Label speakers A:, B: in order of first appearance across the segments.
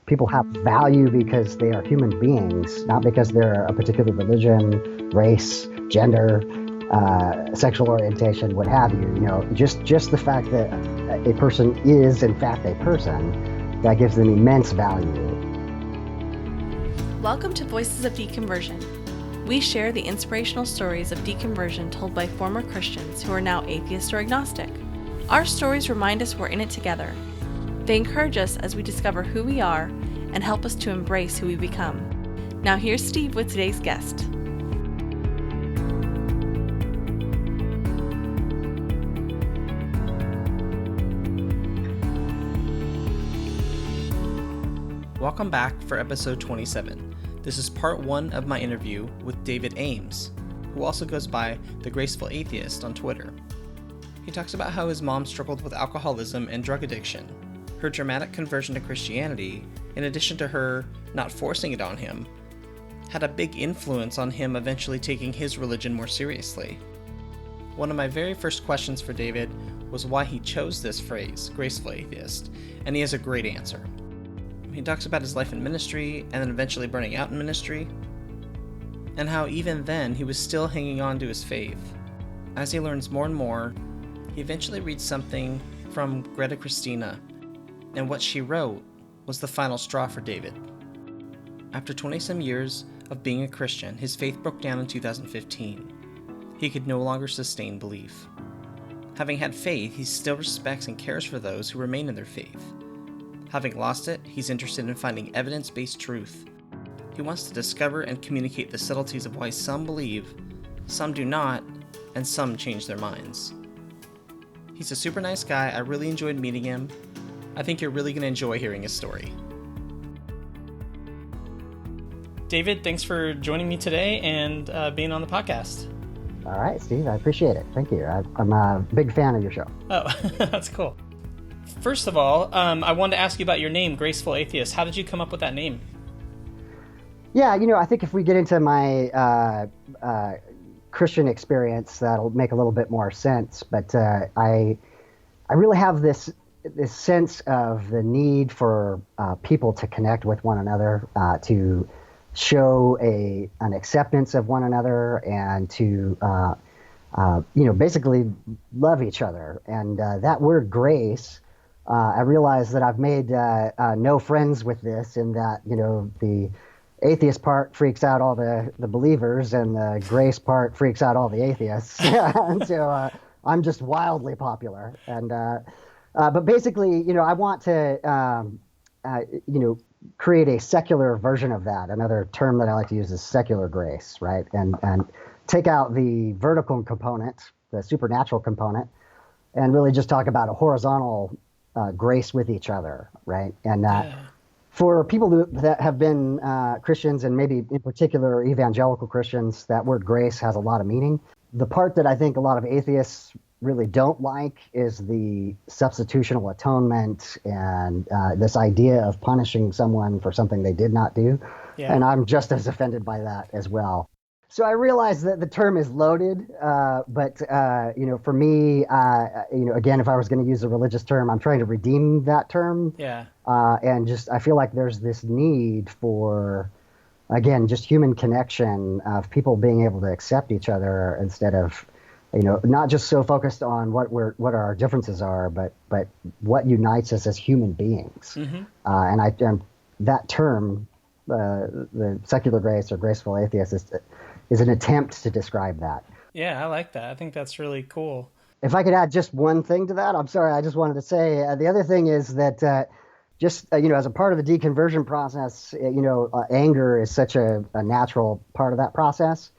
A: people have value because they are human beings, not because they're a particular religion, race, gender, sexual orientation, what have you. You know, just the fact that a person is in fact a person, that gives them immense value.
B: Welcome to Voices of Deconversion. We share the inspirational stories of deconversion told by former Christians who are now atheist or agnostic. Our stories remind us we're in it together. They encourage us as we discover who we are and help us to embrace who we become. Now here's Steve with today's guest.
C: Welcome back for episode 27. This is part 1 of my interview with David Ames, who also goes by The Graceful Atheist on Twitter. He talks about how his mom struggled with alcoholism and drug addiction. Her dramatic conversion to Christianity, in addition to her not forcing it on him, had a big influence on him eventually taking his religion more seriously. One of my very first questions for David was why he chose this phrase, graceful atheist, and he has a great answer. He talks about his life in ministry and then eventually burning out in ministry, and how even then he was still hanging on to his faith. As he learns more and more, he eventually reads something from Greta Christina, and what she wrote was the final straw for David. After 20-some years of being a Christian, his faith broke down in 2015. He could no longer sustain belief. Having had faith, he still respects and cares for those who remain in their faith. Having lost it, he's interested in finding evidence-based truth. He wants to discover and communicate the subtleties of why some believe, some do not, and some change their minds. He's a super nice guy. I really enjoyed meeting him. I think you're really going to enjoy hearing his story. David, thanks for joining me today and being on the podcast.
A: All right, Steve, I appreciate it. Thank you. I'm a big fan of your show.
C: Oh, that's cool. First of all, I wanted to ask you about your name, Graceful Atheist. How did you come up with that name?
A: Yeah, I think if we get into my Christian experience, that'll make a little bit more sense. But I really have this sense of the need for people to connect with one another, to show an acceptance of one another, and to basically love each other. And that word grace, I realize that I've made no friends with this, in that the atheist part freaks out all the believers, and the grace part freaks out all the atheists. And so I'm just wildly popular. And but basically, I want to create a secular version of that. Another term that I like to use is secular grace, right? And take out the vertical component, the supernatural component, and really just talk about a horizontal grace with each other, right? And for people that have been Christians, and maybe in particular evangelical Christians, that word grace has a lot of meaning. The part that I think a lot of atheists really don't like is the substitutional atonement and this idea of punishing someone for something they did not do. Yeah. And I'm just as offended by that as well. So I realize that the term is loaded, but for me, again, if I was going to use a religious term, I'm trying to redeem that term. Yeah. And I feel like there's this need for, again, just human connection, of people being able to accept each other instead of, not just so focused on what our differences are, but what unites us as human beings. Mm-hmm. And that term, the secular grace or graceful atheist, is an attempt to describe that.
C: Yeah, I like that. I think that's really cool.
A: If I could add just one thing to that, I'm sorry, I just wanted to say, the other thing is that as a part of the deconversion process, anger is such a natural part of that process.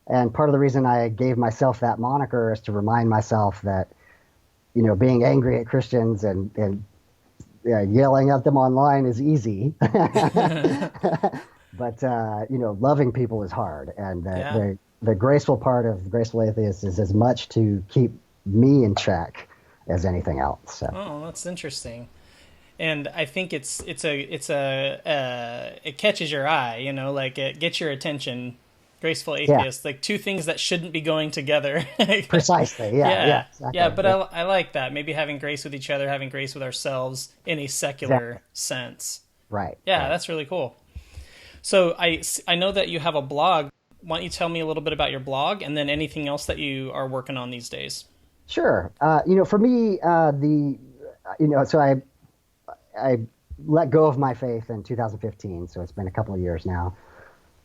A: And part of the reason I gave myself that moniker is to remind myself that, being angry at Christians and yelling at them online is easy. But, loving people is hard. And the graceful part of Graceful Atheist is as much to keep me in check as anything else. So.
C: Oh, that's interesting. And I think it catches your eye, like it gets your attention. Graceful atheist, like two things that shouldn't be going together.
A: Precisely, yeah.
C: Exactly. Yeah, but I like that. Maybe having grace with each other, having grace with ourselves in a secular sense.
A: Right.
C: Yeah,
A: Right.
C: that's really cool. So I know that you have a blog. Why don't you tell me a little bit about your blog and then anything else that you are working on these days?
A: Sure. For me, so I let go of my faith in 2015, so it's been a couple of years now.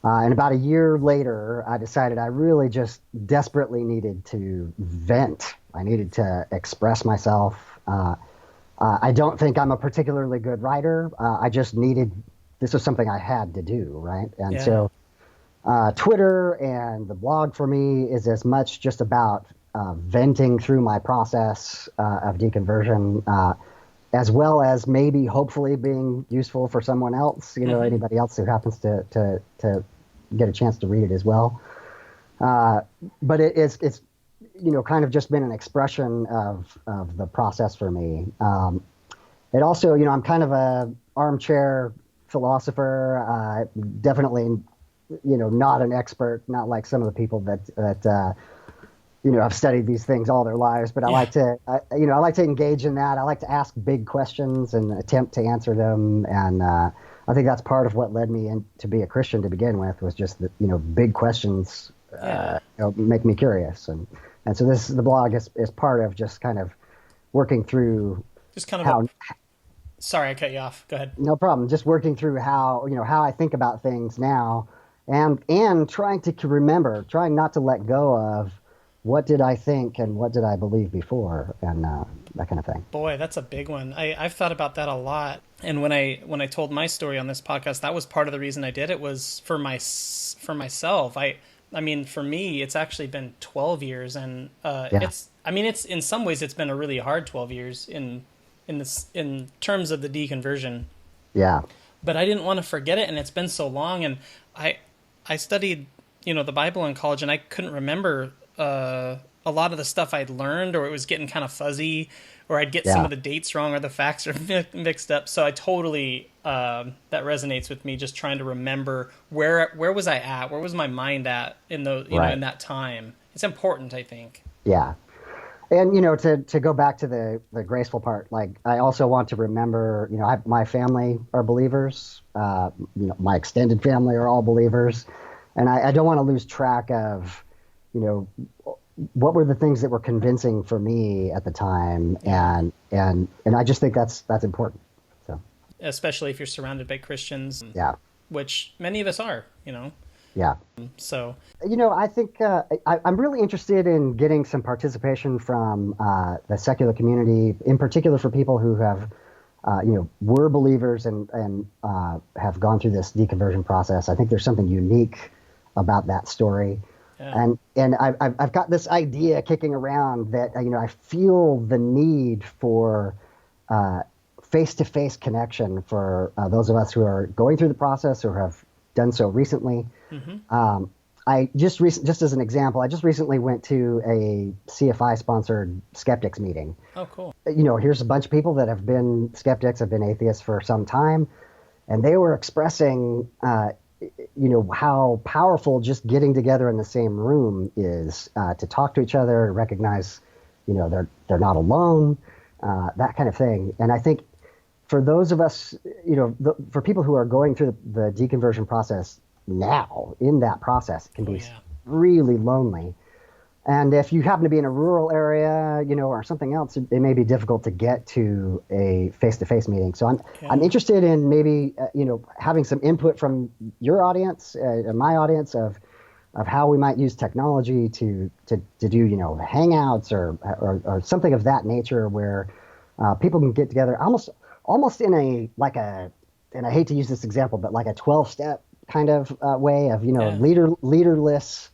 A: And about a year later, I decided I really just desperately needed to vent. I needed to express myself. I don't think I'm a particularly good writer. I just needed, this was something I had to do, right? And
C: Yeah.
A: so Twitter and the blog for me is as much just about venting through my process of deconversion, as well as maybe hopefully being useful for someone else, anybody else who happens to get a chance to read it as well. But it's kind of just been an expression of the process for me. It also, I'm kind of a armchair philosopher, definitely, not an expert, not like some of the people that have studied these things all their lives, but
C: Yeah.
A: I like to engage in that. I like to ask big questions and attempt to answer them. And I think that's part of what led me to be a Christian to begin with, was just that, big questions
C: Yeah.
A: make me curious. And so the blog is part of just kind of working through
C: Just kind of a.
A: how,
C: Sorry, I cut you off. Go ahead.
A: no problem, just working through how I think about things now, and trying to remember, trying not to let go of what did I think and what did I believe before, and that kind of thing.
C: Boy, that's a big one. I've thought about that a lot. And when I told my story on this podcast, that was part of the reason I did it, was for myself. I mean, for me, it's actually been 12 years, and
A: Yeah,
C: it's in some ways it's been a really hard 12 years in terms of the deconversion.
A: yeah,
C: But I didn't want to forget it, and it's been so long. And I studied the Bible in college, and I couldn't remember a lot of the stuff I'd learned, or it was getting kind of fuzzy, or I'd get some
A: yeah,
C: of the dates wrong, or the facts are mixed up. So I totally that resonates with me. Just trying to remember where was I at, where was my mind at in the
A: right,
C: in that time. It's important, I think.
A: yeah. And to go back to the graceful part, like I also want to remember, my family are believers. My extended family are all believers, and I don't want to lose track of, you know, what were the things that were convincing for me at the time, and I just think that's important. So
C: Especially if you're surrounded by Christians,
A: yeah,
C: which many of us are.
A: yeah.
C: So
A: I think I'm really interested in getting some participation from the secular community, in particular for people who have, were believers and have gone through this deconversion process. I think there's something unique about that story.
C: yeah,
A: And I've got this idea kicking around that, I feel the need for face-to-face connection for those of us who are going through the process or have done so recently. I just as an example, I just recently went to a CFI sponsored skeptics meeting.
C: oh cool,
A: Here's a bunch of people that have been skeptics, have been atheists for some time, and they were expressing, how powerful just getting together in the same room is, to talk to each other, to recognize, they're not alone, that kind of thing. And I think for those of us, for people who are going through the deconversion process now, in that process, it can be
C: yeah,
A: really lonely. And if you happen to be in a rural area, or something else, it may be difficult to get to a face-to-face meeting. So
C: yeah,
A: I'm interested in maybe, having some input from your audience, and my audience, of how we might use technology to do, hangouts or something of that nature, where people can get together almost in and I hate to use this example, but like a 12-step kind of way of,
C: yeah,
A: leaderless,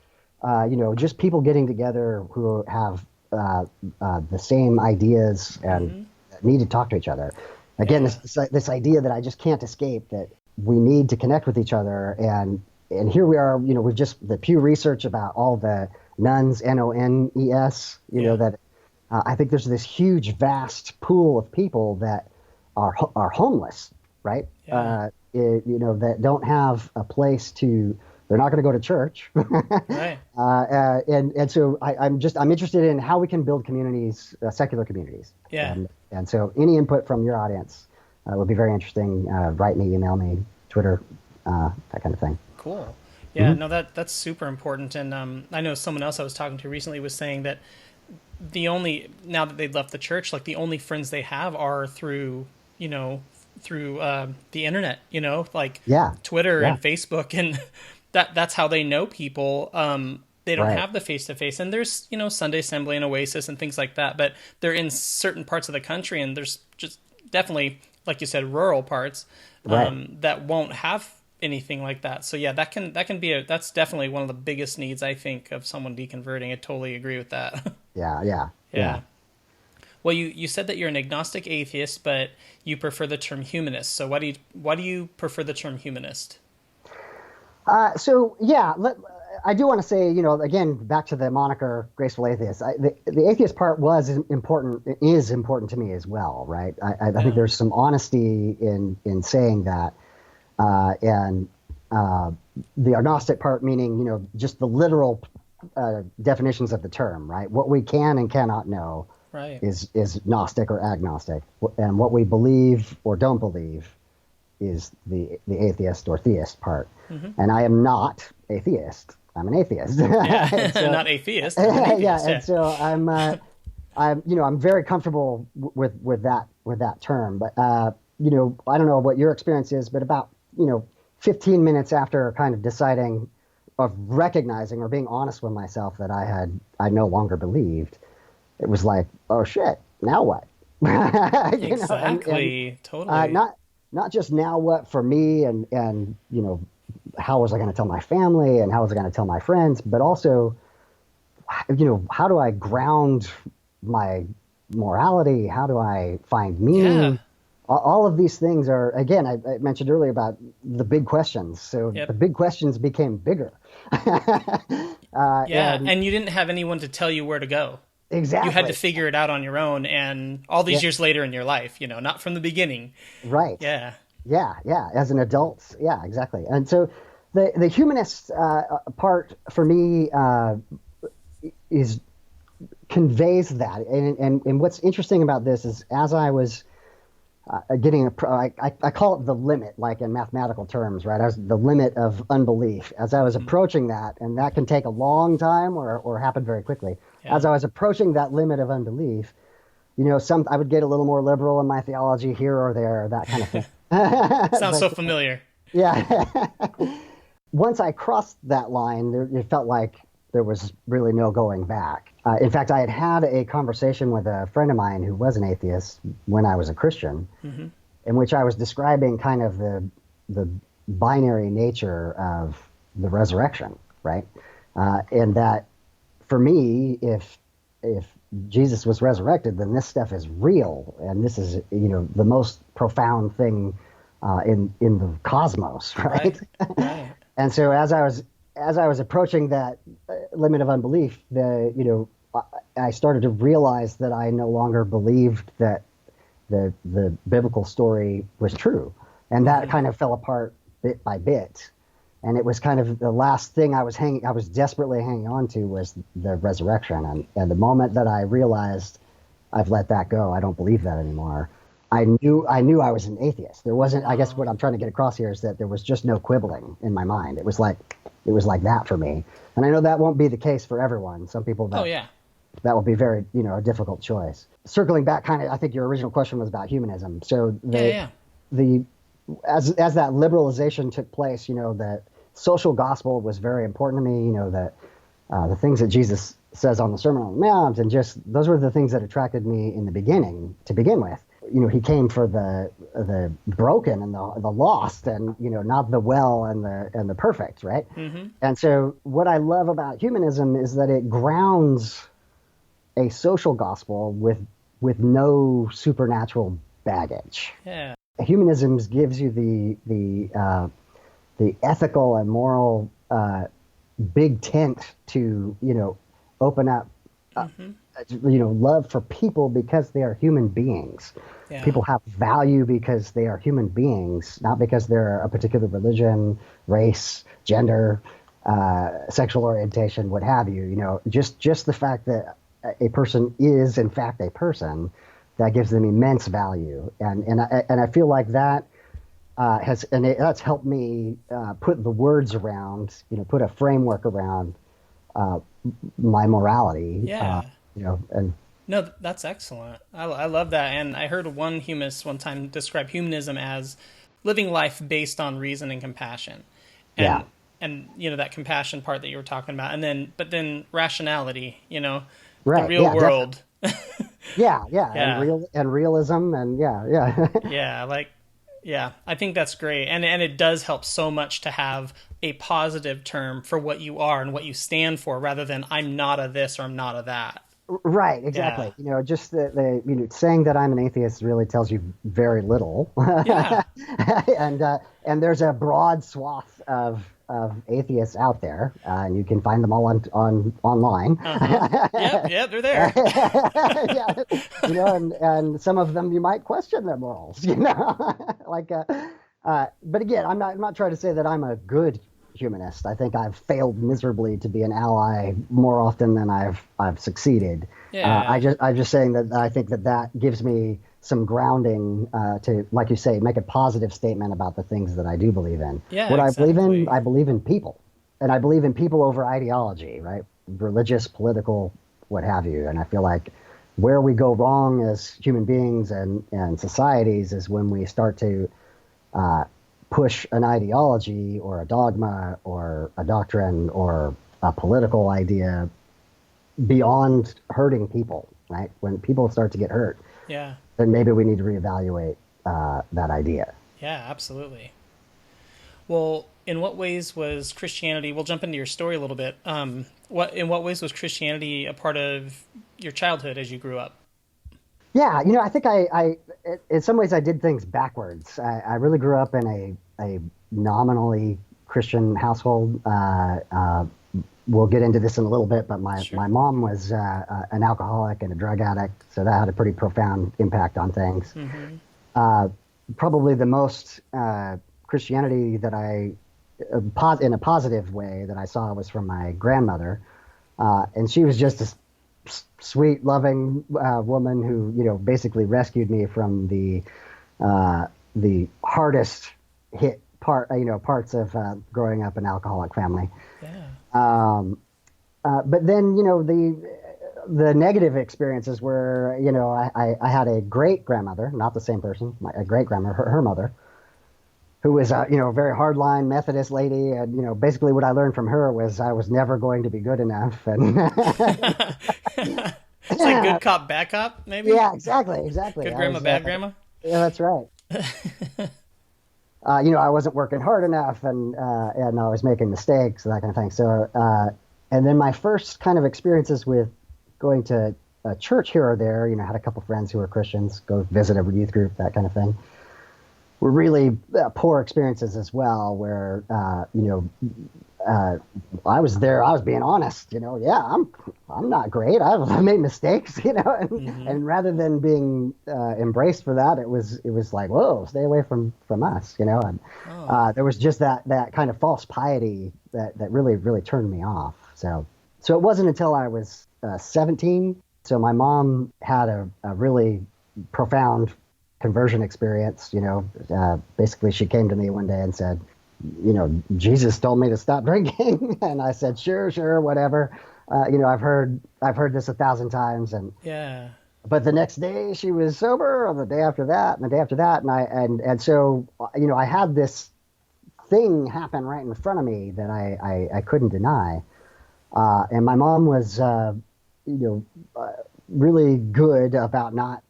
A: just people getting together who have the same ideas and need to talk to each other. Again,
C: yeah,
A: this idea that I just can't escape, that we need to connect with each other. And here we are, we've just, the Pew Research about all the nones, NONES,
C: yeah,
A: that I think there's this huge, vast pool of people that are homeless, right?
C: yeah,
A: That don't have a place to. They're not going to go to church,
C: right,
A: and so I'm interested in how we can build communities, secular communities,
C: yeah.
A: and so any input from your audience it would be very interesting. Write me, email me, Twitter, that kind of thing.
C: Cool. Yeah, no, that's super important. And I know someone else I was talking to recently was saying that now that they've left the church, like the only friends they have are through, the internet, like
A: Yeah,
C: Twitter
A: yeah,
C: and Facebook, and that's how they know people. They don't
A: right,
C: have the face to face, and there's Sunday Assembly and Oasis and things like that, but they're in certain parts of the country, and there's just definitely, like you said, rural parts
A: right.
C: that won't have anything like that. So yeah, that's definitely one of the biggest needs, I think, of someone deconverting. I totally agree with that.
A: Yeah, yeah,
C: Yeah. Well, you said that you're an agnostic atheist, but you prefer the term humanist. So why do you prefer the term humanist?
A: So yeah, I do want to say, again, back to the moniker "graceful atheist." The atheist part is important to me as well, right? I think
C: Yeah.
A: there's some honesty in saying that, and the agnostic part meaning, just the literal definitions of the term, right? What we can and cannot know
C: Right.
A: is gnostic or agnostic, and what we believe or don't believe is the atheist or theist part. And I am not a theist. I'm an atheist.
C: Yeah.
A: So,
C: Not atheist. An atheist.
A: yeah,
C: Yeah.
A: and so I'm very comfortable with that term. But I don't know what your experience is, but about 15 minutes after kind of deciding, of recognizing or being honest with myself that I no longer believed, it was like, oh shit, now what?
C: Exactly. Totally.
A: Not just now what for me, and how was I going to tell my family and how was I going to tell my friends, but also how do I ground my morality? How do I find
C: Yeah.
A: meaning? All of these things are, again, I mentioned earlier about the big questions. So
C: Yep.
A: the big questions became bigger.
C: Yeah.
A: And
C: And you didn't have anyone to tell you where to go. You had to
A: exactly.
C: figure it out on your own, and all
A: Yeah,
C: these years later in your life, not from the beginning.
A: right.
C: Yeah.
A: Yeah. As an adult, yeah, exactly. And so the humanist part for me is conveys that. And what's interesting about this is, as I was I call it the limit, like in mathematical terms, right? As the limit of unbelief. As I was approaching that, and that can take a long time or happen very quickly.
C: Yeah.
A: As I was approaching that limit of unbelief, I would get a little more liberal in my theology here or there, that kind of thing.
C: Sounds so
A: But
C: familiar.
A: yeah, once I crossed that line, it felt like there was really no going back. In fact, I had a conversation with a friend of mine who was an atheist when I was a Christian, in which I was describing kind of the binary nature of the resurrection, right? And that for me, if Jesus was resurrected, then this stuff is real, and this is the most profound thing in the cosmos, right?
C: Right.
A: And so as I was approaching that limit of unbelief, I started to realize that I no longer believed that the biblical story was true, and that kind of fell apart bit by bit. And it was kind of the last thing I was desperately hanging on to was the resurrection. And the moment that I realized I've let that go, I don't believe that anymore, I knew I was an atheist. There wasn't, I guess what I'm trying to get across here is that there was just no quibbling in my mind. It was like that for me. And I know that won't be the case for everyone. Some people
C: Oh yeah.
A: that will be very, a difficult choice. Circling back, kind of, I think your original question was about humanism. So
C: Yeah.
A: as that liberalization took place, that social gospel was very important to me. That the things that Jesus says on the Sermon on the Mount, and just those were the things that attracted me in the beginning to begin with. He came for the broken and the lost, and not the well and the perfect, right? And so what I love about humanism is that it grounds a social gospel with no supernatural baggage.
C: Yeah.
A: Humanism gives you the ethical and moral big tent to open up love for people because they are human beings.
C: Yeah.
A: People have value because they are human beings, not because they're a particular religion, race, gender, sexual orientation, what have you. Just the fact that a person is in fact a person that gives them immense value, and I feel like that that's helped me put the words around, put a framework around uh, my morality,
C: Yeah.
A: and
C: No, that's excellent. I love that. And I heard one humanist one time describe humanism as living life based on reason and compassion.
A: yeah,
C: And that compassion part that you were talking about, and then but then rationality, the
A: right,
C: real
A: yeah, definitely,
C: world.
A: yeah, and
C: Yeah.
A: realism, and yeah.
C: Yeah, yeah, I think that's great. And it does help so much to have a positive term for what you are and what you stand for rather than I'm not a this or I'm not a that.
A: Right,
C: Yeah.
A: exactly. Just saying that I'm an atheist really tells you very little,
C: Yeah.
A: and there's a broad swath of atheists out there, and you can find them all on online.
C: Uh-huh. Yep, they're there.
A: Yeah, and some of them you might question their morals, like, but again, I'm not trying to say that I'm a good humanist. I think I've failed miserably to be an ally more often than I've succeeded.
C: Yeah.
A: I'm just saying that I think that gives me some grounding to, like you say, make a positive statement about the things that I do believe in.
C: Yeah,
A: What
C: exactly.
A: I believe in people, and I believe in people over ideology, right? Religious, political, what have you. And I feel like where we go wrong as human beings and societies is when we start to uh, push an ideology or a dogma or a doctrine or a political idea beyond hurting people, right? When people start to get hurt,
C: Yeah.
A: then maybe we need to reevaluate that idea.
C: Yeah, absolutely. Well, in what ways was Christianity? We'll jump into your story a little bit. What in what ways was Christianity a part of your childhood as you grew up?
A: Yeah, I think in some ways I did things backwards. I really grew up in a nominally Christian household. We'll get into this in a little bit, but my
C: Sure.
A: mom was an alcoholic and a drug addict, so that had a pretty profound impact on things.
C: Mm-hmm.
A: Uh, Probably the most Christianity that in a positive way, that I saw was from my grandmother, and she was just a sweet, loving woman who, basically rescued me from the hardest hit parts of growing up in an alcoholic family.
C: Yeah.
A: Um, but then, the negative experiences were, I had a great grandmother, not the same person, a great grandmother, her mother, who was a very hardline Methodist lady, and basically what I learned from her was I was never going to be good enough, and
C: It's like good cop, bad cop, maybe.
A: yeah, exactly.
C: Good
A: I
C: grandma,
A: was,
C: bad grandma.
A: yeah, that's right. I wasn't working hard enough, and I was making mistakes and that kind of thing. So, and then my first kind of experiences with going to a church here or there, had a couple friends who were Christians, go visit a youth group, that kind of thing, were really poor experiences as well, where I was there. I was being honest. Yeah, I'm not great. I've made mistakes.
C: Mm-hmm.
A: And rather than being embraced for that, it was like, whoa, stay away from us. And
C: Oh.
A: there was just that kind of false piety that really turned me off. So it wasn't until I was 17. So my mom had a really profound conversion experience. Basically, she came to me one day and said, Jesus told me to stop drinking, and I said, sure, whatever. I've heard this 1,000 times,
C: Yeah.
A: but the next day she was sober, or the day after that, and the day after that, and so I had this thing happen right in front of me that I couldn't deny, and my mom was you know really good about not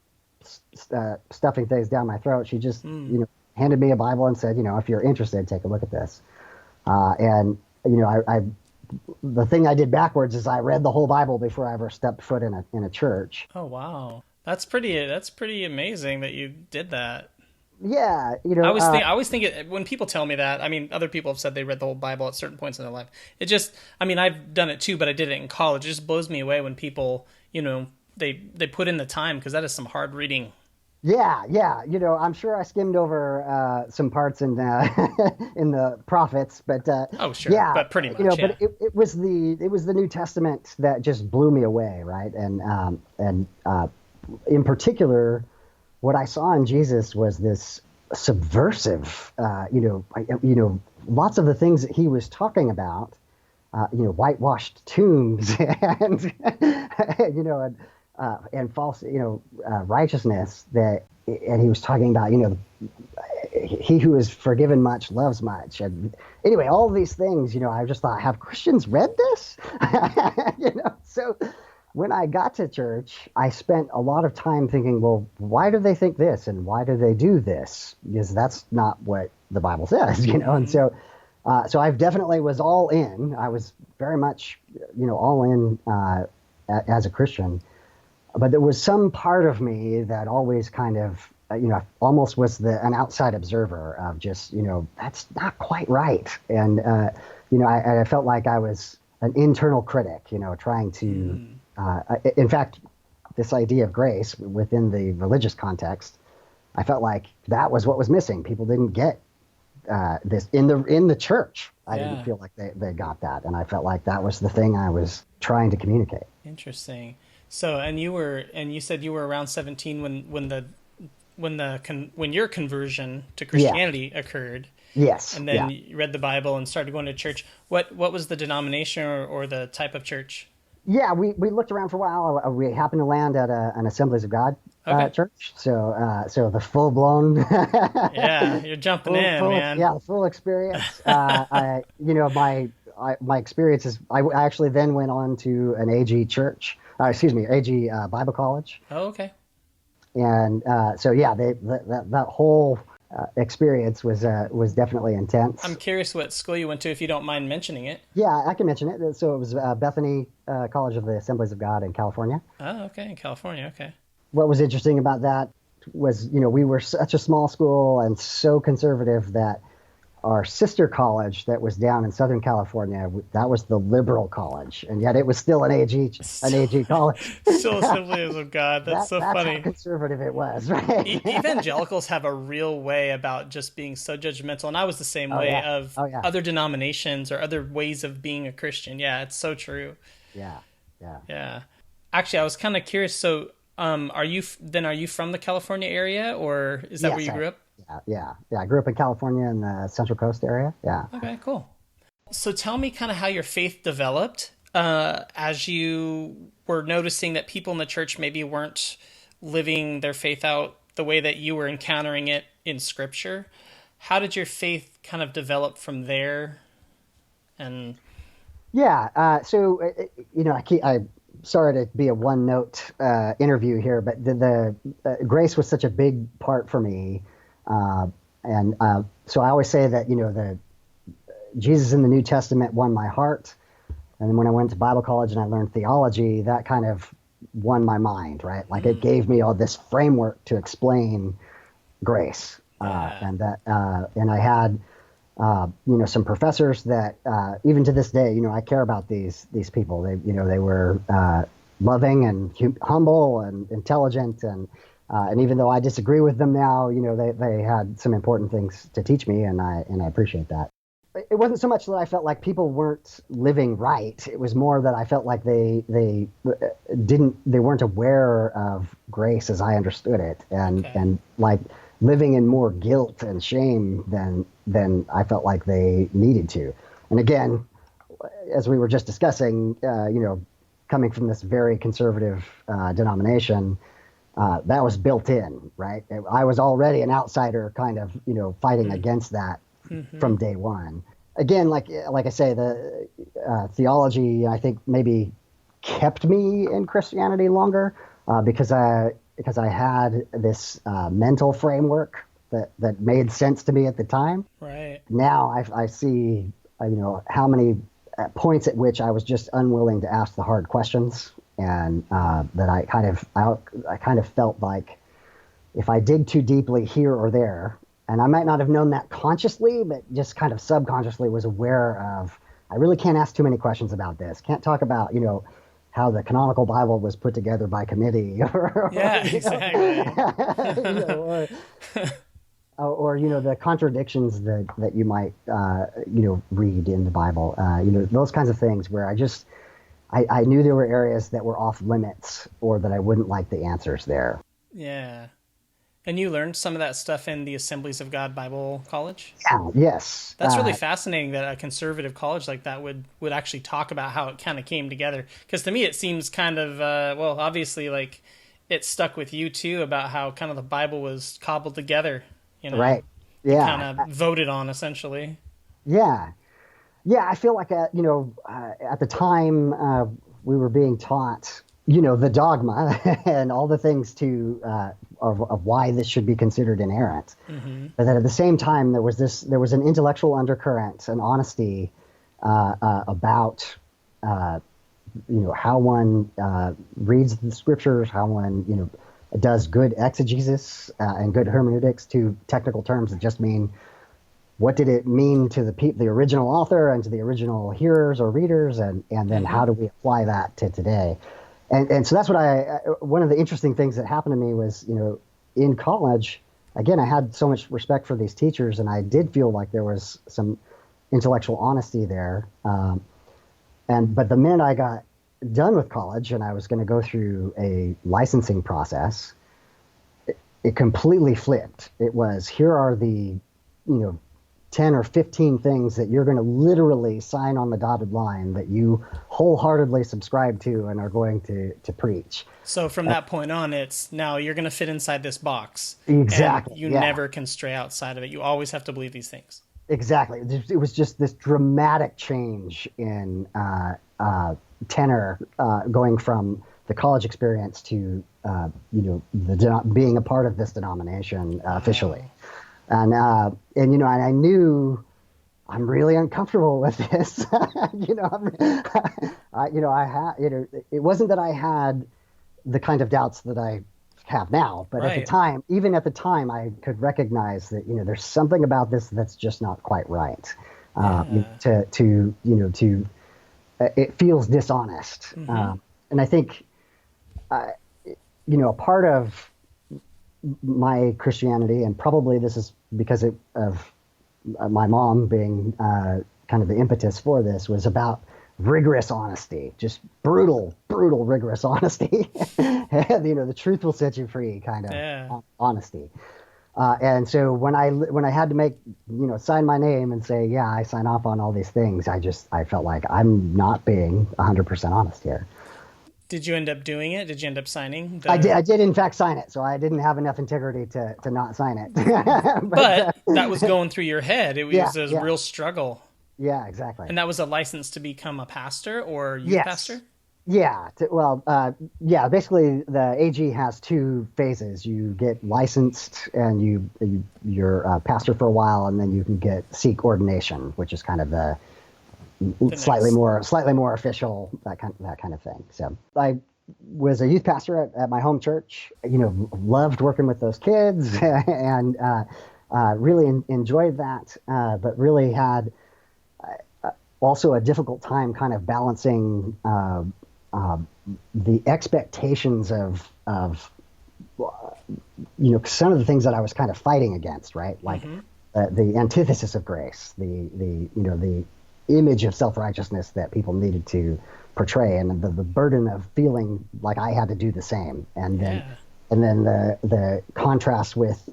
A: stuffing things down my throat. She just
C: Mm.
A: handed me a Bible and said, if you're interested, take a look at this. And I the thing I did backwards is I read the whole Bible before I ever stepped foot in a church.
C: Oh wow. That's pretty amazing that you did that.
A: Yeah,
C: I always think it when people tell me that. I mean, other people have said they read the whole Bible at certain points in their life. It just, I mean, I've done it too, but I did it in college. It just blows me away when people, they put in the time because that is some hard reading.
A: yeah. I'm sure I skimmed over some parts in in the prophets, but
C: Oh, sure,
A: yeah,
C: but pretty much, yeah.
A: but it was the New Testament that just blew me away, right? And in particular, what I saw in Jesus was this subversive, lots of the things that he was talking about, whitewashed tombs and, and false, righteousness and he was talking about, he who is forgiven much loves much. And anyway, all these things, I just thought, have Christians read this? So when I got to church, I spent a lot of time thinking, well, why do they think this? And why do they do this? Because that's not what the Bible says, And so I definitely was all in. I was very much, all in as a Christian. But there was some part of me that always kind of, almost was an outside observer of just, that's not quite right. And, I felt like I was an internal critic, trying to, in fact, this idea of grace within the religious context, I felt like that was what was missing. People didn't get this in the church. I didn't feel like they got that. And I felt like that was the thing I was trying to communicate.
C: Interesting. So, and you said you were around 17 when your conversion to Christianity occurred.
A: Yes.
C: And then you read the Bible and started going to church. What was the denomination or the type of church?
A: Yeah, we looked around for a while. We happened to land at an Assemblies of God church. So the full blown.
C: Yeah, you're jumping man.
A: Yeah, full experience. My experience is I actually then went on to an AG church. AG Bible College.
C: Oh, okay.
A: And that whole experience was definitely intense.
C: I'm curious what school you went to, if you don't mind mentioning it.
A: Yeah, I can mention it. So it was Bethany College of the Assemblies of God in California.
C: Oh, okay, in California, okay.
A: What was interesting about that was, we were such a small school and so conservative that our sister college that was down in Southern California, that was the liberal college, and yet it was still an AG college.
C: Still Assemblies of God. That's so funny.
A: That's how conservative it was, right?
C: Evangelicals have a real way about just being so judgmental, and I was the same way of other denominations or other ways of being a Christian. Yeah, it's so true.
A: Yeah.
C: Actually, I was kind of curious. So, are you from the California area, or is that where you grew up?
A: Yeah. I grew up in California in the Central Coast area. Yeah.
C: Okay, cool. So tell me kind of how your faith developed as you were noticing that people in the church maybe weren't living their faith out the way that you were encountering it in Scripture. How did your faith kind of develop from there? And
A: I'm sorry to be a one-note interview here, but the grace was such a big part for me. So I always say that, the Jesus in the New Testament won my heart. And then when I went to Bible college and I learned theology, that kind of won my mind, right? Like it gave me all this framework to explain grace. And I had, some professors that, even to this day, I care about these people. They were, loving and humble and intelligent and even though I disagree with them now, they had some important things to teach me, and I appreciate that. It wasn't so much that I felt like people weren't living right. It was more that I felt like they weren't aware of grace as I understood it, and like living in more guilt and shame than I felt like they needed to. And again, as we were just discussing, coming from this very conservative denomination. That was built in, right? I was already an outsider kind of, fighting against that from day one. Again, like I say, the theology, I think, maybe kept me in Christianity longer because I had this mental framework that made sense to me at the time.
C: Right.
A: Now I see, how many points at which I was just unwilling to ask the hard questions. And that I kind of felt like if I dig too deeply here or there, and I might not have known that consciously, but just kind of subconsciously was aware of, I really can't ask too many questions about this. Can't talk about, how the canonical Bible was put together by committee.
C: Exactly.
A: Or the contradictions that you might, read in the Bible. Those kinds of things where I just I knew there were areas that were off limits or that I wouldn't like the answers there.
C: Yeah. And you learned some of that stuff in the Assemblies of God Bible College?
A: Yeah, yes.
C: That's really fascinating that a conservative college like that would actually talk about how it kind of came together. Because to me, it seems kind of, well, obviously, like, it stuck with you too about how kind of the Bible was cobbled together,
A: Right.
C: and kind
A: Yeah.
C: of voted on, essentially.
A: Yeah. Yeah, I feel like at the time we were being taught, the dogma and all the things of why this should be considered inerrant.
C: Hmm.
A: But then at the same time, there was an intellectual undercurrent, an honesty about how one reads the scriptures, how one does good exegesis and good hermeneutics to technical terms that just mean what did it mean to the original author and to the original hearers or readers, and then
C: Hmm.
A: how do we apply that to today? And so that's what one of the interesting things that happened to me was, in college, again, I had so much respect for these teachers, and I did feel like there was some intellectual honesty there. But the minute I got done with college and I was going to go through a licensing process, it completely flipped. It was, here are the, 10 or 15 things that you're going to literally sign on the dotted line that you wholeheartedly subscribe to and are going to preach.
C: So from that point on, it's now you're going to fit inside this box, and
A: Exactly.
C: you
A: Yeah,
C: never can stray outside of it. You always have to believe these things.
A: exactly. It was just this dramatic change in tenor going from the college experience to, being a part of this denomination officially.
C: Wow.
A: And I knew I'm really uncomfortable with this. I had, it wasn't that I had the kind of doubts that I have now, but at the
C: Right.
A: time, even at the time, I could recognize that, there's something about this that's just not quite right.
C: Yeah.
A: It feels dishonest.
C: Hmm.
A: And I think, a part of my Christianity, and probably this is because of my mom being kind of the impetus for this, was about rigorous honesty, just brutal, rigorous honesty. The truth will set you free kind
C: Yeah.
A: of honesty. And so when I had to sign my name and say, yeah, I sign off on all these things, I felt like I'm not being 100% honest here.
C: Did you end up doing it? Did you end up signing
A: I
C: the?
A: did in fact sign it, so I didn't have enough integrity to not sign it. but
C: But that was going through your head. It
A: yeah,
C: was a
A: yeah,
C: real struggle.
A: yeah, exactly.
C: And that was a license to become a pastor or youth
A: Yes.
C: pastor?
A: Yeah. Yeah. Basically, the AG has two phases. You get licensed, and you're a pastor for a while, and then you can seek ordination, which is kind of the
C: The
A: slightly
C: next.
A: more official, that kind of thing. So I was a youth pastor at my home church. Loved working with those kids and really enjoyed that, but really had also a difficult time kind of balancing the expectations of some of the things that I was kind of fighting against, right? Like
C: Hmm.
A: the antithesis of grace, the image of self-righteousness that people needed to portray, and the burden of feeling like I had to do the same,
C: Yeah.
A: and then the contrast with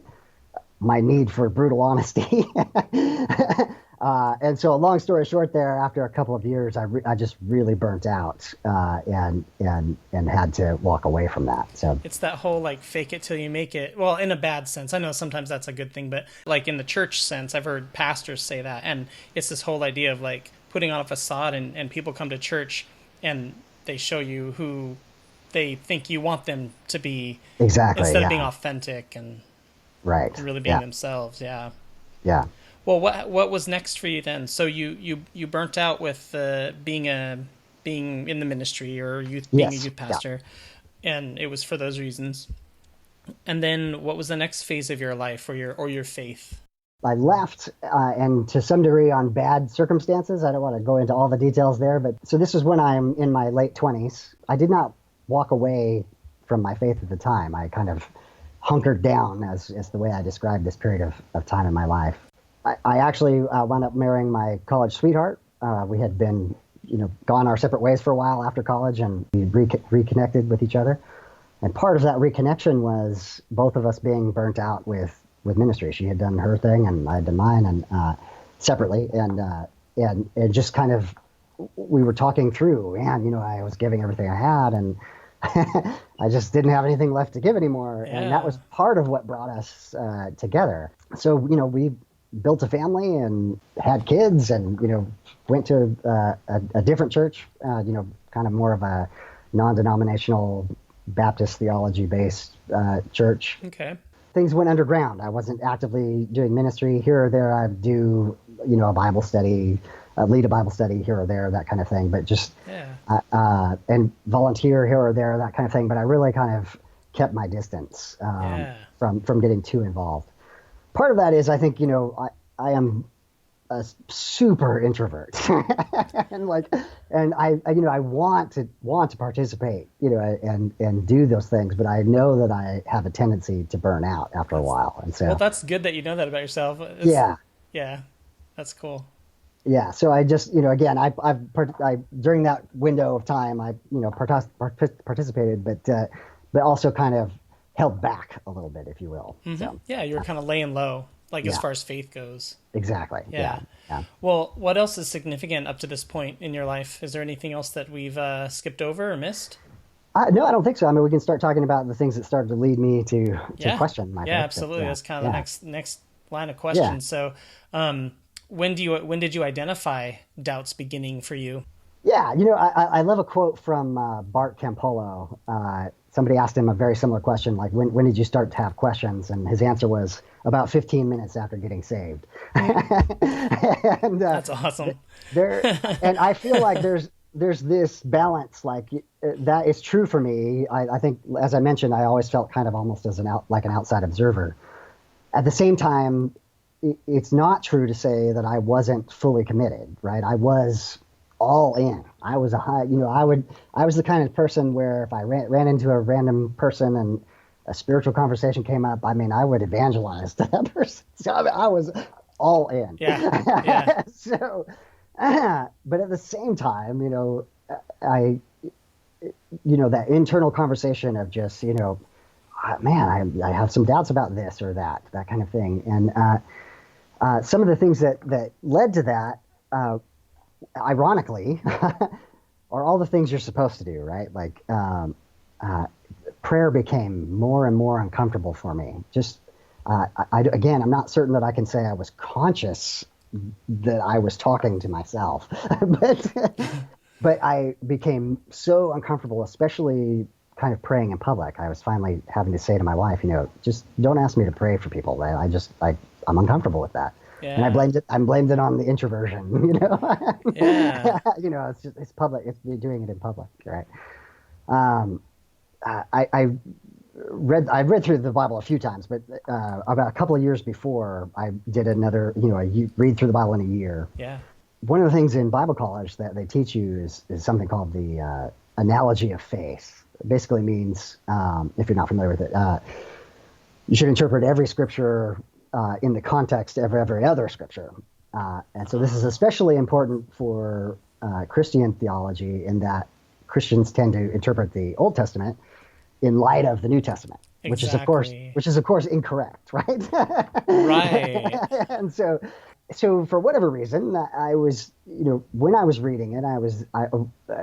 A: my need for brutal honesty. And so, long story short, there, after a couple of years, I just really burnt out and had to walk away from that. So
C: It's that whole like fake it till you make it. Well, in a bad sense. I know sometimes that's a good thing, but like in the church sense, I've heard pastors say that. And it's this whole idea of like putting on a facade, and people come to church and they show you who they think you want them to be
A: exactly,
C: instead of being
A: yeah,
C: authentic and
A: right,
C: really being
A: yeah,
C: themselves. Yeah.
A: yeah,
C: Well, what was next for you then? So you burnt out with being in the ministry or being a
A: yes,
C: youth
A: yeah.
C: pastor, and it was for those reasons. And then what was the next phase of your life or your faith?
A: I left, and to some degree on bad circumstances. I don't want to go into all the details there, but so this is when I'm in my late 20s. I did not walk away from my faith at the time. I kind of hunkered down, as the way I described this period of time in my life. I actually wound up marrying my college sweetheart. We had been gone our separate ways for a while after college, and we reconnected with each other. And part of that reconnection was both of us being burnt out with ministry. She had done her thing, and I had done mine, and separately, and it just kind of, we were talking through, man, I was giving everything I had, and I just didn't have anything left to give anymore.
C: Yeah.
A: And that was part of what brought us together. So, we built a family and had kids, and, went to a different church, kind of more of a non-denominational Baptist theology-based church.
C: Okay.
A: Things went underground. I wasn't actively doing ministry. Here or there, I'd do, a Bible study, lead a Bible study here or there, that kind of thing. But just, and volunteer here or there, that kind of thing. But I really kind of kept my distance from getting too involved. Part of that is, I think, I am a super introvert, and I want to participate, and do those things, but I know that I have a tendency to burn out after a while, and so.
C: Well, that's good that you know that about yourself. Yeah, that's cool.
A: Yeah, so I just, again, I during that window of time, I participated, but also kind of held back a little bit, if you will.
C: Mm-hmm.
A: So,
C: yeah, you were kind of laying low, as far as faith goes.
A: Exactly. Yeah.
C: Well, what else is significant up to this point in your life? Is there anything else that we've skipped over or missed?
A: No, I don't think so. I mean, we can start talking about the things that started to lead me to question my faith.
C: Yeah, absolutely. That's kind of the next line of questions. Yeah. So, when did you identify doubts beginning for you?
A: Yeah, I love a quote from Bart Campolo. Somebody asked him a very similar question, like, when did you start to have questions? And his answer was about 15 minutes after getting saved. And,
C: that's awesome.
A: And I feel like there's this balance, like, that is true for me. I think, as I mentioned, I always felt kind of almost as an outside observer. At the same time, it's not true to say that I wasn't fully committed, right? I was all in. I was I was the kind of person where if I ran into a random person and a spiritual conversation came up, I mean, I would evangelize to that person. So I was all in.
C: Yeah.
A: So, but at the same time, I that internal conversation of just, man, I have some doubts about this or that kind of thing. And some of the things that led to that, ironically, are all the things you're supposed to do, right? Like, prayer became more and more uncomfortable for me. Just, again, I'm not certain that I can say I was conscious that I was talking to myself, but I became so uncomfortable, especially kind of praying in public. I was finally having to say to my wife, just don't ask me to pray for people. I'm uncomfortable with that. Yeah. And I blamed it on the introversion,
C: Yeah.
A: It's public. You're doing it in public, right? I've read through the Bible a few times, but about a couple of years before, I did another, read through the Bible in a year.
C: Yeah.
A: One of the things in Bible college that they teach you is something called the analogy of faith. It basically means, if you're not familiar with it, you should interpret every scripture in the context of every other scripture. And so this is especially important for Christian theology, in that Christians tend to interpret the Old Testament in light of the New Testament, which is of course incorrect, right?
C: Right.
A: And so for whatever reason, I was, when I was reading it,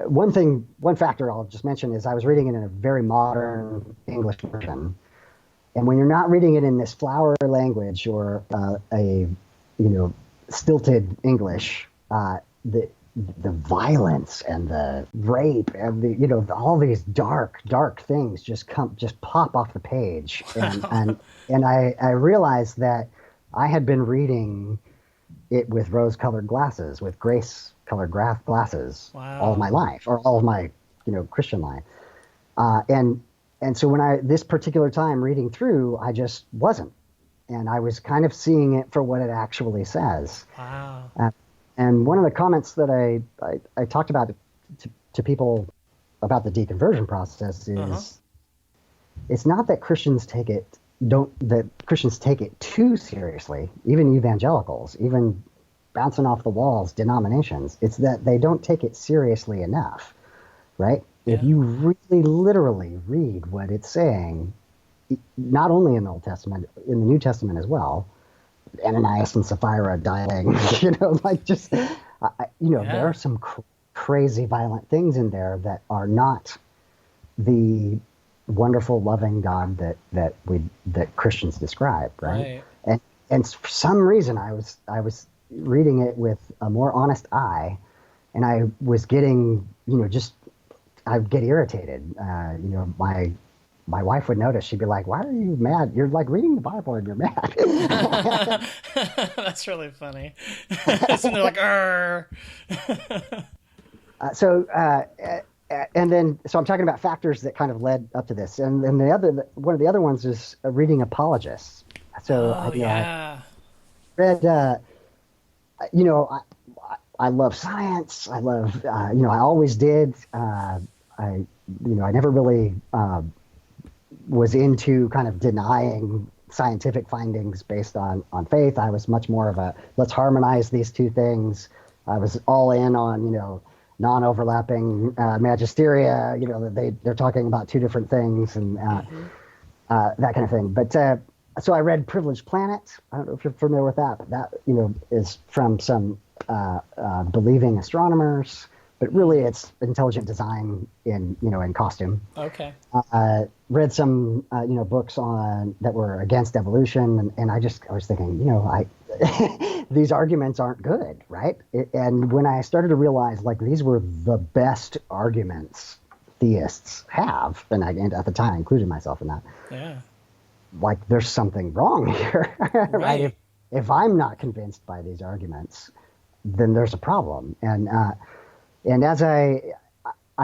A: one factor I'll just mention is I was reading it in a very modern English version. And when you're not reading it in this flowery language or stilted English, the violence and the rape and the all these dark things just pop off the page, and I realized that I had been reading it with rose-colored glasses, with grace-colored glasses, all of my life, or all of my Christian life, and so when this particular time reading through, I just wasn't, and I was kind of seeing it for what it actually says.
C: Wow.
A: And one of the comments that I talked about to people about the deconversion process is, it's not that Christians take it too seriously, even evangelicals, even bouncing off the walls denominations. It's that they don't take it seriously enough, right? If
C: Yeah.
A: you really literally read what it's saying, not only in the Old Testament, in the New Testament as well, Ananias and Sapphira dying, like just, there
C: Yeah.
A: are some crazy violent things in there that are not the wonderful, loving God that Christians describe, right?
C: Right.
A: And for some reason, I was reading it with a more honest eye, and I was getting, just I'd get irritated. My wife would notice. She'd be like, "Why are you mad? You're like reading the Bible and you're mad."
C: That's really funny. So they're like, "Arr."
A: So, so I'm talking about factors that kind of led up to this, and then one of the other ones is reading apologists. So,
C: Oh
A: I
C: yeah.
A: read, you know, I love science. I love, I always did. I never really was into kind of denying scientific findings based on faith. I was much more of a let's harmonize these two things. I was all in on non-overlapping magisteria. They're talking about two different things and that kind of thing. But so I read Privileged Planet. I don't know if you're familiar with that, but that is from some believing astronomers. But really, it's intelligent design in costume.
C: Okay.
A: Read some books on that were against evolution, and I was thinking, these arguments aren't good, right? And when I started to realize like these were the best arguments theists have, and at the time I included myself in that,
C: Yeah.
A: like there's something wrong here, right?
C: Right.
A: If I'm not convinced by these arguments, then there's a problem. And as I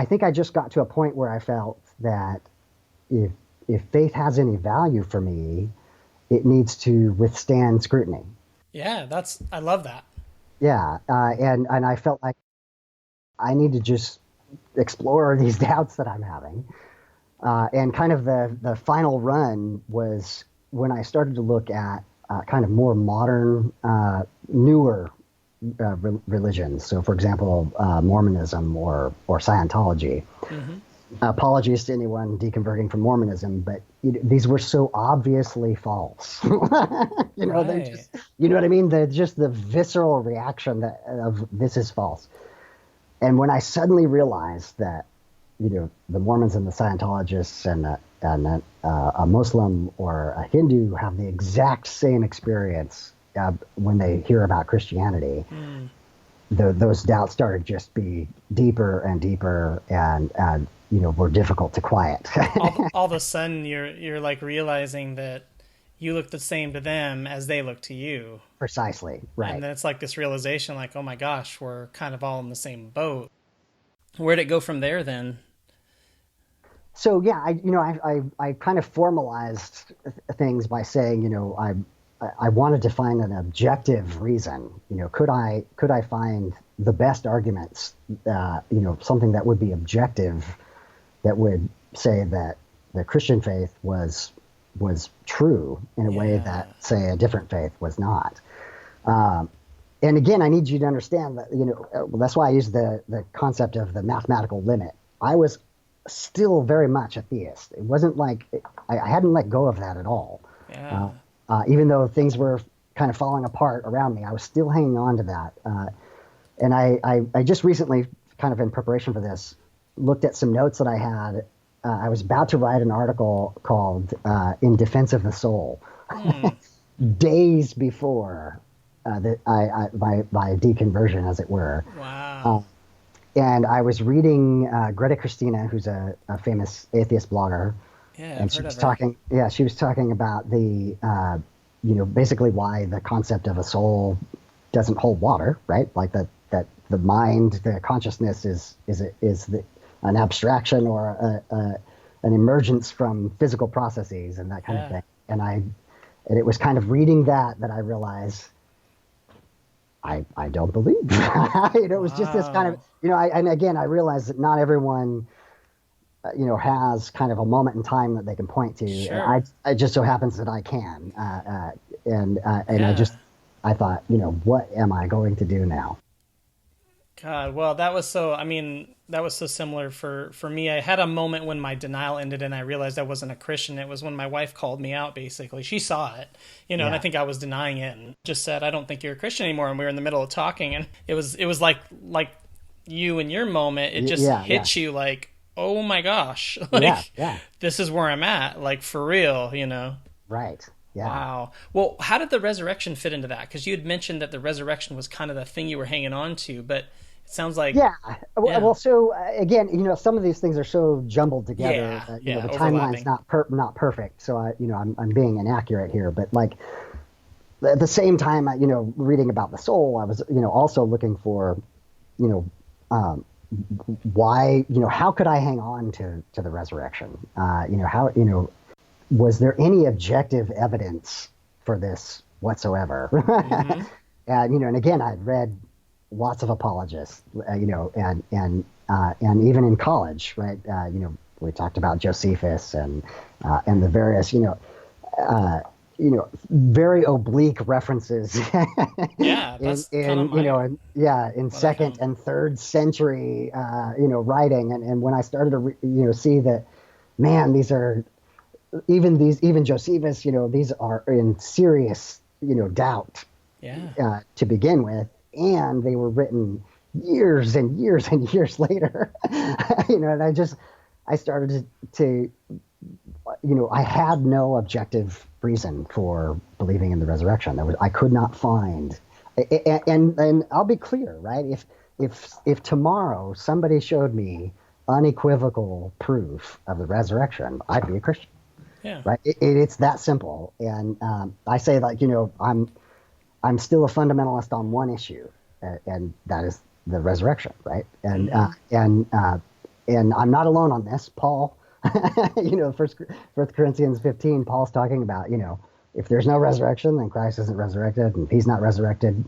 A: think I just got to a point where I felt that if faith has any value for me, it needs to withstand scrutiny.
C: Yeah. I love that.
A: Yeah, and I felt like I need to just explore these doubts that I'm having. And kind of the final run was when I started to look at kind of more modern, newer religions. So, for example, Mormonism or Scientology.
C: Mm-hmm.
A: Apologies to anyone deconverting from Mormonism, but these were so obviously false. They're
C: Right.
A: just, you know what I mean? They're just the visceral reaction of this is false. And when I suddenly realized that, the Mormons and the Scientologists and a Muslim or a Hindu have the exact same experience when they hear about Christianity, those doubts started just be deeper and deeper and were difficult to quiet.
C: All of a sudden, you're like realizing that you look the same to them as they look to you,
A: Precisely,
C: and
A: right.
C: then it's like this realization, like, oh my gosh, we're kind of all in the same boat. Where'd it go from there then?
A: So yeah, I kind of formalized things by saying, I wanted to find an objective reason. Could I find the best arguments, something that would be objective, that would say that the Christian faith was true in a way
C: Yeah.
A: that, say, a different faith was not. Um, and again, I need you to understand that, well, that's why I use the concept of the mathematical limit. I was still very much a theist. It wasn't like I hadn't let go of that at all.
C: Yeah.
A: Even though things were kind of falling apart around me, I was still hanging on to that. And I just recently, kind of in preparation for this, looked at some notes that I had. I was about to write an article called "In Defense of the Soul," days before my deconversion, as it were.
C: Wow.
A: And I was reading Greta Christina, who's a famous atheist blogger,
C: Yeah, I've
A: and she
C: heard
A: was
C: of her.
A: talking. Yeah, she was talking about the, basically why the concept of a soul doesn't hold water, right? Like that the mind, the consciousness an abstraction or an emergence from physical processes and that kind of
C: Yeah.
A: thing. And it was kind of reading that I realized I don't believe. It was just this kind of,
C: Wow.
A: and again, I realized that not everyone, has kind of a moment in time that they can point to. And
C: Sure.
A: it just so happens that I can. And I just,
C: Yeah.
A: I thought, what am I going to do now?
D: God, well, that was so similar for me. I had a moment when my denial ended and I realized I wasn't a Christian. It was when my wife called me out, basically. She saw it, and I
A: Yeah,
D: think I was denying it and just said, I don't think you're a Christian anymore. And we were in the middle of talking, and it was like you in your moment, it just
A: yeah, yeah,
D: hits you like, oh my gosh,
A: yeah,
D: like
A: yeah.
D: this is where I'm at, like for real.
A: Right. Yeah.
D: Wow. Well, how did the resurrection fit into that? Because you had mentioned that the resurrection was kind of the thing you were hanging on to, but it sounds like,
A: Yeah.
D: yeah,
A: Well, so again, some of these things are so jumbled together
D: yeah,
A: that
D: yeah,
A: the timeline's
D: overlapping.
A: not perfect. So I'm being inaccurate here, but like at the same time, reading about the soul, I was also looking for you know um, why how could I hang on to the resurrection? How was there any objective evidence for this whatsoever?
D: Mm-hmm.
A: And again, I'd read lots of apologists, and even in college, right? We talked about Josephus and the various uh, very oblique references
D: Yeah, that's kind of
A: in
D: what I
A: second
D: found.
A: and third century writing, and when I started to see that, man, even Josephus, these are in serious doubt
D: Yeah.
A: to begin with, and they were written years and years and years later. And I started to I had no objective reason for believing in the resurrection. I could not find, and I'll be clear, right? If tomorrow somebody showed me unequivocal proof of the resurrection, I'd be a Christian,
D: Yeah.
A: right? It's that simple. And I say, like, I'm still a fundamentalist on one issue, and that is the resurrection, right?
D: Mm-hmm.
A: And I'm not alone on this. Paul, First Corinthians 15, Paul's talking about, if there's no resurrection, then Christ isn't resurrected, and if he's not resurrected,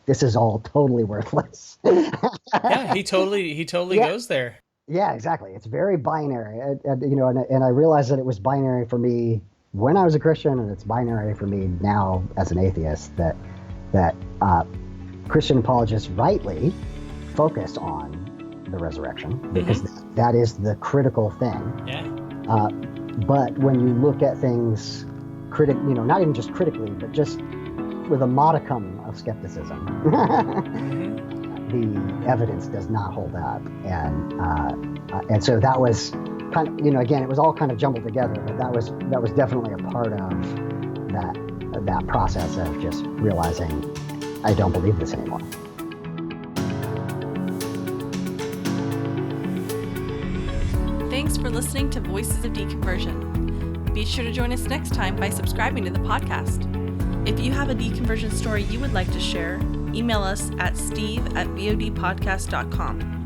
A: this is all totally worthless.
D: Yeah, he totally
A: Yeah,
D: goes there.
A: yeah, exactly. It's very binary, and I realized that it was binary for me when I was a Christian, and it's binary for me now as an atheist. That Christian apologists rightly focus on the resurrection because
D: Mm-hmm.
A: that is the critical thing.
D: Yeah.
A: Uh, but when you look at things not even just critically, but just with a modicum of skepticism,
D: Mm-hmm.
A: the evidence does not hold up, and so that was kind of again, it was all kind of jumbled together, but that was definitely a part of that process of just realizing I don't believe this anymore.
B: Thanks for listening to Voices of Deconversion. Be sure to join us next time by subscribing to the podcast. If you have a deconversion story you would like to share, email us at steve@vodpodcast.com.